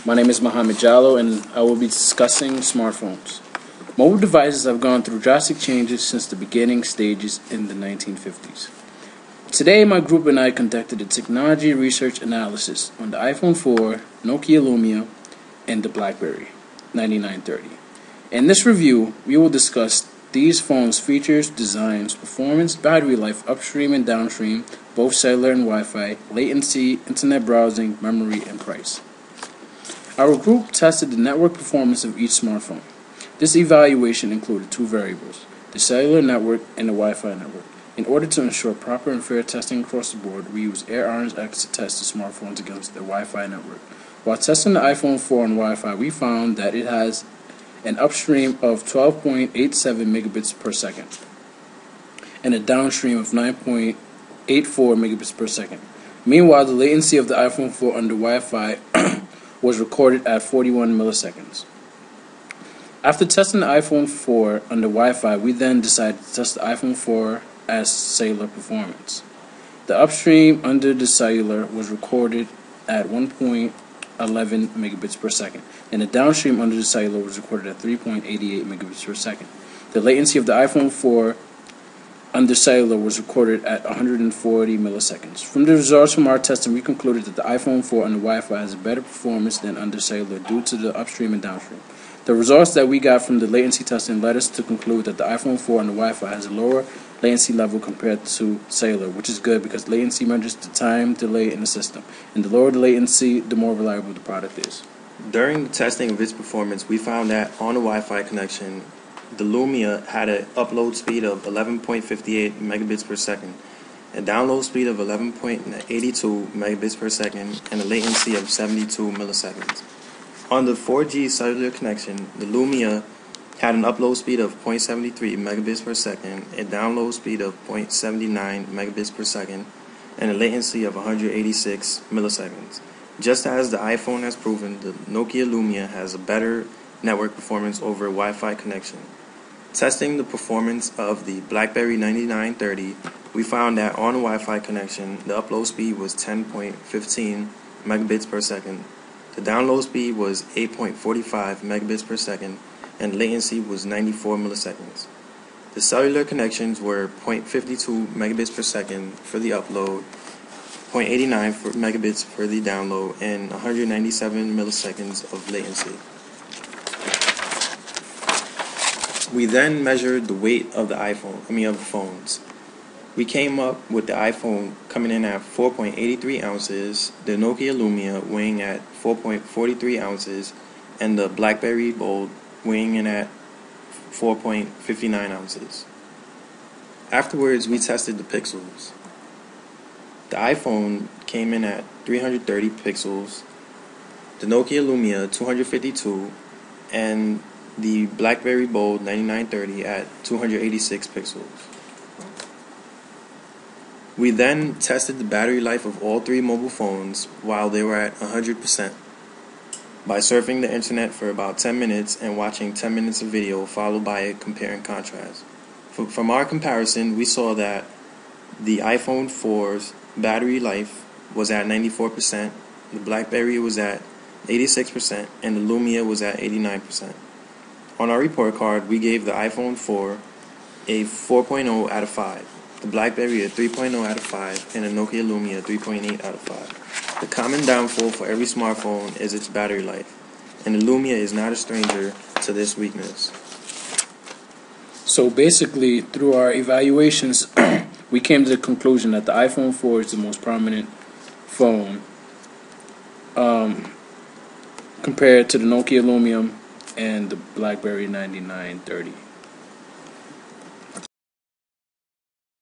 My name is Mohammed Jallo, and I will be discussing smartphones. Mobile devices have gone through drastic changes since the beginning stages in the 1950s. Today, my group and I conducted a technology research analysis on the iPhone 4, Nokia Lumia, and the BlackBerry 9930. In this review, we will discuss these phones' features, designs, performance, battery life, upstream and downstream, both cellular and Wi-Fi, latency, internet browsing, memory, and price. Our group tested the network performance of each smartphone. This evaluation included two variables, the cellular network and the Wi-Fi network. In order to ensure proper and fair testing across the board, we used AirOrange-X to test the smartphones against the Wi-Fi network. While testing the iPhone 4 on Wi-Fi, we found that it has an upstream of 12.87 megabits per second and a downstream of 9.84 megabits per second. Meanwhile, the latency of the iPhone 4 under Wi-Fi was recorded at 41 milliseconds. After testing the iPhone 4 under Wi-Fi, we then decided to test the iPhone 4 as cellular performance. The upstream under the cellular was recorded at 1.11 megabits per second, and the downstream under the cellular was recorded at 3.88 megabits per second. The latency of the iPhone 4 under cellular was recorded at 140 milliseconds. From the results from our testing, we concluded that the iPhone 4 under Wi-Fi has a better performance than under cellular due to the upstream and downstream. The results that we got from the latency testing led us to conclude that the iPhone 4 under Wi-Fi has a lower latency level compared to cellular, which is good because latency measures the time delay in the system, and the lower the latency, the more reliable the product is. During the testing of its performance, we found that on a Wi-Fi connection, the Lumia had an upload speed of 11.58 megabits per second, a download speed of 11.82 megabits per second, and a latency of 72 milliseconds. On the 4G cellular connection, the Lumia had an upload speed of 0.73 megabits per second, a download speed of 0.79 megabits per second, and a latency of 186 milliseconds. Just as the iPhone has proven, the Nokia Lumia has a better network performance over a Wi-Fi connection. Testing the performance of the BlackBerry 9930, we found that on a Wi-Fi connection, the upload speed was 10.15 megabits per second, the download speed was 8.45 megabits per second, and latency was 94 milliseconds. The cellular connections were 0.52 megabits per second for the upload, 0.89 megabits for the download, and 197 milliseconds of latency. We then measured the weight of the phones. We came up with the iPhone coming in at 4.83 ounces, the Nokia Lumia weighing at 4.43 ounces, and the BlackBerry Bold weighing in at 4.59 ounces. Afterwards, we tested the pixels. The iPhone came in at 330 pixels, the Nokia Lumia 252, and the BlackBerry Bold 9930 at 286 pixels. We then tested the battery life of all three mobile phones while they were at 100% by surfing the internet for about 10 minutes and watching 10 minutes of video followed by a compare and contrast. From our comparison, we saw that the iPhone 4's battery life was at 94%, the BlackBerry was at 86%, and the Lumia was at 89%. On our report card, we gave the iPhone 4 a 4.0 out of 5, the BlackBerry a 3.0 out of 5, and the Nokia Lumia a 3.8 out of 5. The common downfall for every smartphone is its battery life, and the Lumia is not a stranger to this weakness. So basically, through our evaluations, we came to the conclusion that the iPhone 4 is the most prominent phone compared to the Nokia Lumia and the BlackBerry 9930.